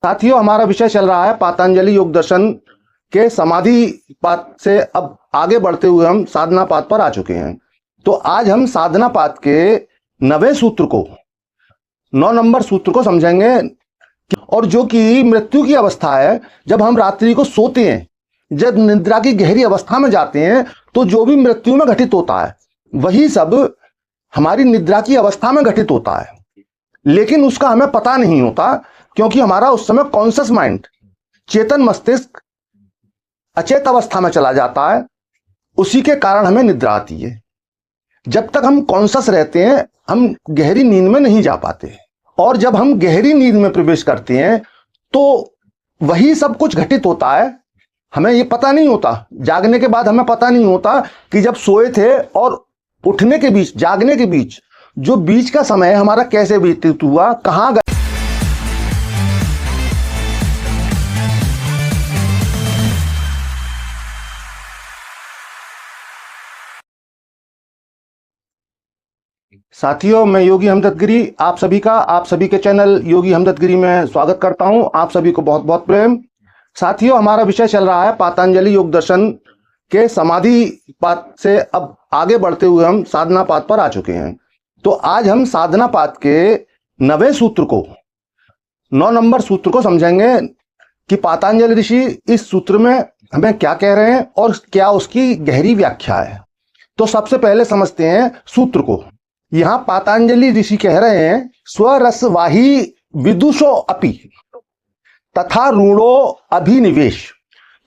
साथियों, हमारा विषय चल रहा है पातंजलि योग दर्शन के समाधि पाद से अब आगे बढ़ते हुए हम साधना पाद पर आ चुके हैं। तो आज हम साधना पाद के 9 नंबर सूत्र को समझेंगे, और जो कि मृत्यु की अवस्था है। जब हम रात्रि को सोते हैं, जब निद्रा की गहरी अवस्था में जाते हैं, तो जो भी मृत्यु में घटित होता है वही सब हमारी निद्रा की अवस्था में घटित होता है, लेकिन उसका हमें पता नहीं होता, क्योंकि हमारा उस समय कॉन्शियस माइंड, चेतन मस्तिष्क अचेत अवस्था में चला जाता है। उसी के कारण हमें निद्रा आती है। जब तक हम कॉन्शियस रहते हैं, हम गहरी नींद में नहीं जा पाते, और जब हम गहरी नींद में प्रवेश करते हैं तो वही सब कुछ घटित होता है। हमें ये पता नहीं होता, जागने के बाद हमें पता नहीं होता कि जब सोए थे और उठने के बीच, जागने के बीच, जो बीच का समय हमारा कैसे व्यतीत हुआ, कहाँ गया। साथियों, मैं योगी हमदर्द गिरी आप सभी के चैनल योगी हमदर्द गिरी में स्वागत करता हूं। आप सभी को बहुत बहुत प्रेम। साथियों, हमारा विषय चल रहा है पातंजलि योग दर्शन के समाधि पाद से अब आगे बढ़ते हुए हम साधना पाद पर आ चुके हैं। तो आज हम साधना पाद के 9 नंबर सूत्र को समझेंगे कि पातंजलि ऋषि इस सूत्र में हमें क्या कह रहे हैं और क्या उसकी गहरी व्याख्या है। तो सबसे पहले समझते हैं सूत्र को। यहां पातंजलि ऋषि कह रहे हैं, स्वरसवाही विदुषो अपि तथा रूढ़ो अभिनिवेश।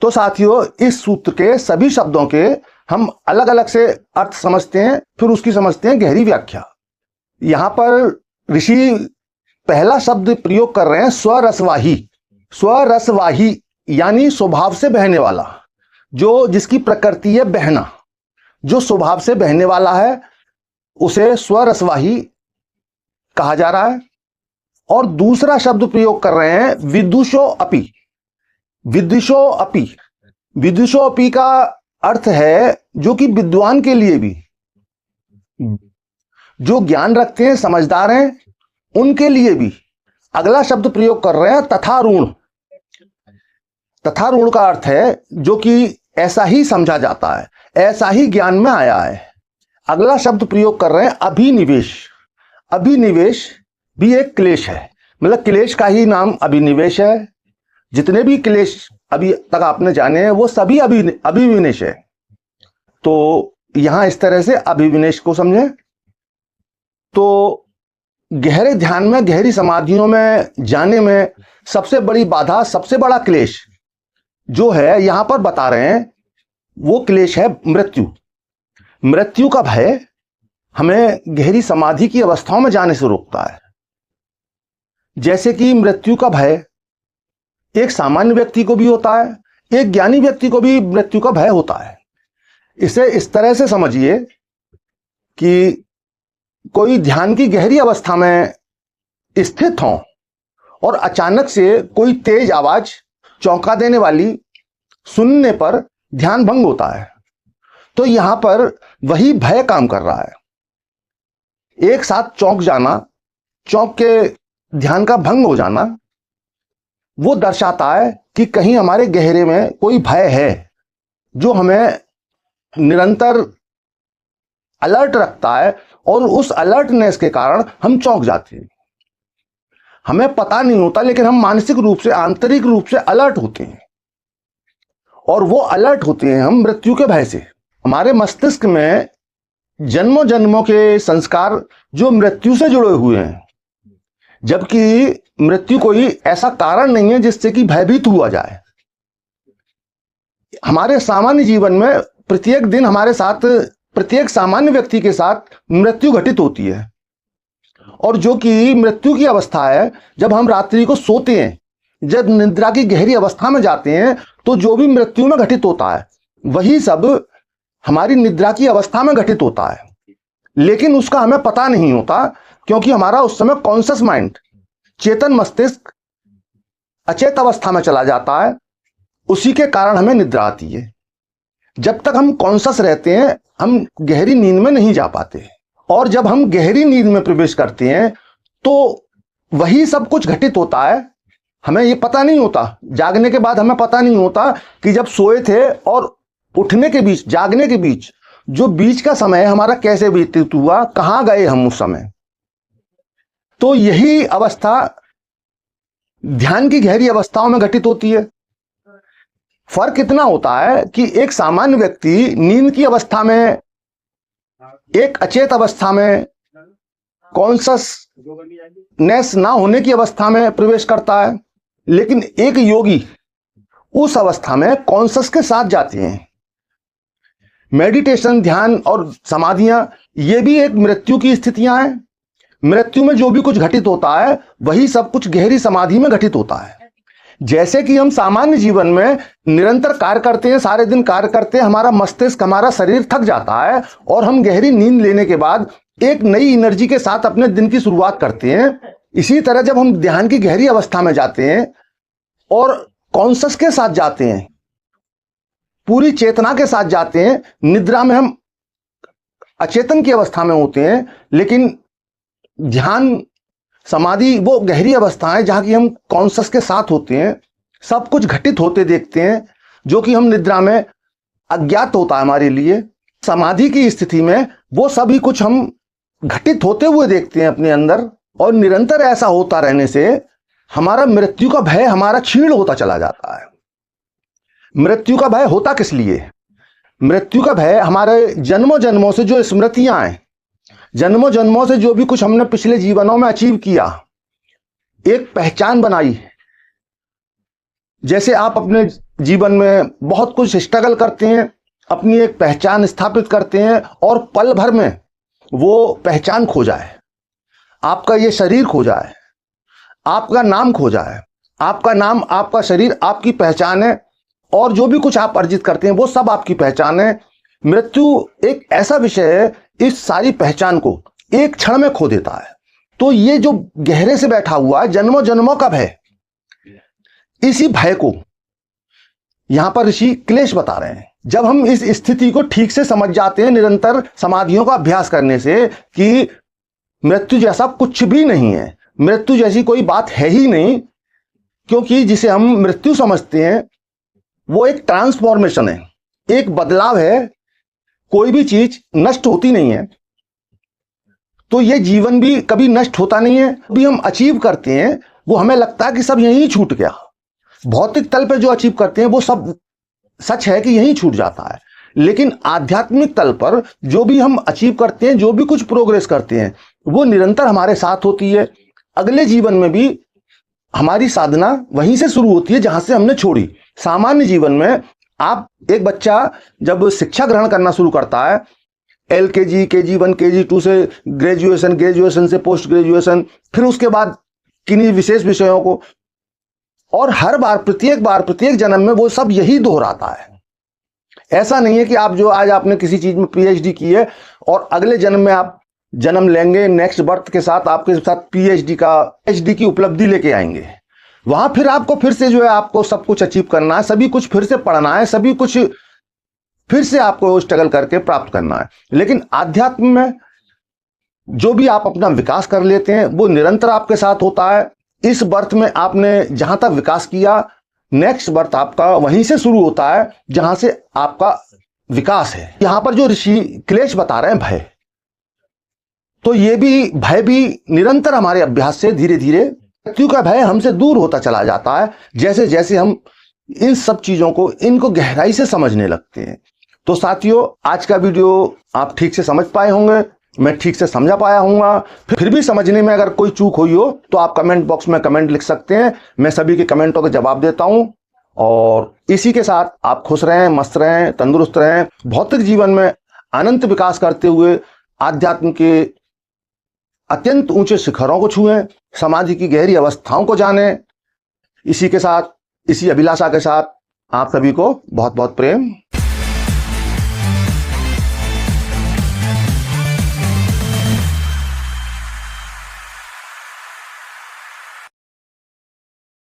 तो साथियों, इस सूत्र के सभी शब्दों के हम अलग अलग से अर्थ समझते हैं, फिर उसकी समझते हैं गहरी व्याख्या। यहां पर ऋषि पहला शब्द प्रयोग कर रहे हैं स्वरसवाही। स्वरसवाही यानी स्वभाव से बहने वाला, जो जिसकी प्रकृति है बहना, जो स्वभाव से बहने वाला है, उसे स्वरसवाही कहा जा रहा है। और दूसरा शब्द प्रयोग कर रहे हैं विदुषो अपि। विदुषो अपि, विदुषो अपि का अर्थ है जो कि विद्वान के लिए भी, जो ज्ञान रखते हैं, समझदार हैं, उनके लिए भी। अगला शब्द प्रयोग कर रहे हैं तथारूढ़। तथारूढ़ का अर्थ है जो कि ऐसा ही समझा जाता है, ऐसा ही ज्ञान में आया है। अगला शब्द प्रयोग कर रहे हैं अभिनिवेश। अभिनिवेश भी एक क्लेश है, मतलब क्लेश का ही नाम अभिनिवेश है। जितने भी क्लेश अभी तक आपने जाने हैं वो सभी अभिविनेश है। तो यहां इस तरह से अभिविनेश को समझें। तो गहरे ध्यान में, गहरी समाधियों में जाने में सबसे बड़ी बाधा, सबसे बड़ा क्लेश जो है यहां पर बता रहे हैं, वो क्लेश है मृत्यु। मृत्यु का भय हमें गहरी समाधि की अवस्थाओं में जाने से रोकता है। जैसे कि मृत्यु का भय एक सामान्य व्यक्ति को भी होता है, एक ज्ञानी व्यक्ति को भी मृत्यु का भय होता है। इसे इस तरह से समझिए कि कोई ध्यान की गहरी अवस्था में स्थित हो और अचानक से कोई तेज आवाज, चौंका देने वाली, सुनने पर ध्यान भंग होता है। तो यहां पर वही भय काम कर रहा है। एक साथ चौंक जाना, चौंक के ध्यान का भंग हो जाना, वो दर्शाता है कि कहीं हमारे गहरे में कोई भय है जो हमें निरंतर अलर्ट रखता है, और उस अलर्टनेस के कारण हम चौंक जाते हैं। हमें पता नहीं होता, लेकिन हम मानसिक रूप से, आंतरिक रूप से अलर्ट होते हैं, और वो अलर्ट होते हैं हम मृत्यु के भय से। हमारे मस्तिष्क में जन्मों जन्मों के संस्कार जो मृत्यु से जुड़े हुए हैं, जबकि मृत्यु कोई ऐसा कारण नहीं है जिससे कि भयभीत हुआ जाए। हमारे सामान्य जीवन में प्रत्येक दिन हमारे साथ, प्रत्येक सामान्य व्यक्ति के साथ मृत्यु घटित होती है, और जो कि मृत्यु की अवस्था है, जब हम रात्रि को सोते हैं, जब निद्रा की गहरी अवस्था में जाते हैं, तो जो भी मृत्यु में घटित होता है वही सब हमारी निद्रा की अवस्था में घटित होता है, लेकिन उसका हमें पता नहीं होता, क्योंकि हमारा उस समय कॉन्शियस माइंड, चेतन मस्तिष्क अचेत अवस्था में चला जाता है। उसी के कारण हमें निद्रा आती है। जब तक हम कॉन्शियस रहते हैं, हम गहरी नींद में नहीं जा पाते, और जब हम गहरी नींद में प्रवेश करते हैं तो वही सब कुछ घटित होता है। हमें ये पता नहीं होता, जागने के बाद हमें पता नहीं होता कि जब सोए थे और उठने के बीच, जागने के बीच जो बीच का समय हमारा कैसे व्यतीत हुआ, कहां गए हम उस समय। तो यही अवस्था ध्यान की गहरी अवस्थाओं में घटित होती है। फर्क इतना होता है कि एक सामान्य व्यक्ति नींद की अवस्था में, एक अचेत अवस्था में, कॉन्शसनेस ना होने की अवस्था में प्रवेश करता है, लेकिन एक योगी उस अवस्था में कॉन्शस के साथ जाते हैं। मेडिटेशन, ध्यान और समाधियां, ये भी एक मृत्यु की स्थितियां हैं। मृत्यु में जो भी कुछ घटित होता है वही सब कुछ गहरी समाधि में घटित होता है। जैसे कि हम सामान्य जीवन में निरंतर कार्य करते हैं, सारे दिन कार्य करते हैं, हमारा मस्तिष्क, हमारा शरीर थक जाता है और हम गहरी नींद लेने के बाद एक नई एनर्जी के साथ अपने दिन की शुरुआत करते हैं। इसी तरह जब हम ध्यान की गहरी अवस्था में जाते हैं और कॉन्शस के साथ जाते हैं, पूरी चेतना के साथ जाते हैं, निद्रा में हम अचेतन की अवस्था में होते हैं, लेकिन ध्यान, समाधि वो गहरी अवस्था है जहां की हम कॉन्शस के साथ होते हैं, सब कुछ घटित होते देखते हैं, जो कि हम निद्रा में अज्ञात होता है हमारे लिए। समाधि की स्थिति में वो सभी कुछ हम घटित होते हुए देखते हैं अपने अंदर, और निरंतर ऐसा होता रहने से हमारा मृत्यु का भय हमारा क्षीण होता चला जाता है। मृत्यु का भय होता किस लिए? मृत्यु का भय हमारे जन्मों जन्मों से जो स्मृतियां हैं, जन्मों जन्मों से जो भी कुछ हमने पिछले जीवनों में अचीव किया, एक पहचान बनाई। जैसे आप अपने जीवन में बहुत कुछ स्ट्रगल करते हैं, अपनी एक पहचान स्थापित करते हैं, और पल भर में वो पहचान खो जाए, आपका ये शरीर खो जाए, आपका नाम खो जाए, आपका नाम, आपका शरीर आपकी पहचान है, और जो भी कुछ आप अर्जित करते हैं वो सब आपकी पहचान है। मृत्यु एक ऐसा विषय है, इस सारी पहचान को एक क्षण में खो देता है। तो ये जो गहरे से बैठा हुआ है जन्मों जन्मों का भय, इसी भय को यहां पर ऋषि क्लेश बता रहे हैं। जब हम इस स्थिति को ठीक से समझ जाते हैं निरंतर समाधियों का अभ्यास करने से, कि मृत्यु जैसा कुछ भी नहीं है, मृत्यु जैसी कोई बात है ही नहीं, क्योंकि जिसे हम मृत्यु समझते हैं वो एक ट्रांसफॉर्मेशन है, एक बदलाव है। कोई भी चीज नष्ट होती नहीं है, तो ये जीवन भी कभी नष्ट होता नहीं है। भी हम अचीव करते हैं वो हमें लगता है कि सब यहीं छूट गया। भौतिक तल पे जो अचीव करते हैं वो सब सच है कि यहीं छूट जाता है, लेकिन आध्यात्मिक तल पर जो भी हम अचीव करते हैं, जो भी कुछ प्रोग्रेस करते हैं, वो निरंतर हमारे साथ होती है। अगले जीवन में भी हमारी साधना वहीं से शुरू होती है जहां से हमने छोड़ी। सामान्य जीवन में आप, एक बच्चा जब शिक्षा ग्रहण करना शुरू करता है, LKG, KG1, KG2 से ग्रेजुएशन, ग्रेजुएशन से पोस्ट ग्रेजुएशन, फिर उसके बाद किन्हीं विशेष विषयों को, और हर बार, प्रत्येक जन्म में वो सब यही दोहराता है। ऐसा नहीं है कि आप जो आज आपने किसी चीज में PhD की है और अगले जन्म में आप जन्म लेंगे, नेक्स्ट बर्थ के साथ आपके साथ PhD की उपलब्धि लेके आएंगे। वहां फिर आपको फिर से जो है आपको सब कुछ अचीव करना है, सभी कुछ फिर से पढ़ना है, सभी कुछ फिर से आपको स्ट्रगल करके प्राप्त करना है। लेकिन आध्यात्म में जो भी आप अपना विकास कर लेते हैं वो निरंतर आपके साथ होता है। इस बर्थ में आपने जहां तक विकास किया, नेक्स्ट बर्थ आपका वहीं से शुरू होता है जहां से आपका विकास है। यहां पर जो ऋषि क्लेश बता रहे हैं भय, तो ये भी भय भी निरंतर हमारे अभ्यास से धीरे धीरे मृत्यु का भय हमसे दूर होता चला जाता है, जैसे जैसे हम इन सब चीजों को, इनको गहराई से समझने लगते हैं। तो साथियों, आज का वीडियो आप ठीक से समझ पाए होंगे, मैं ठीक से समझा पाया हूँगा। फिर भी समझने में अगर कोई चूक हुई हो तो आप कमेंट बॉक्स में कमेंट लिख सकते हैं, मैं सभी के कमेंटों का जवाब देता हूँ। और इसी के साथ आप खुश रहें, मस्त रहें, तंदुरुस्त रहें, भौतिक जीवन में अनंत विकास करते हुए आध्यात्म के अत्यंत ऊंचे शिखरों को छुएं, समाधि की गहरी अवस्थाओं को जानें। इसी के साथ, इसी अभिलाषा के साथ आप सभी को बहुत बहुत प्रेम।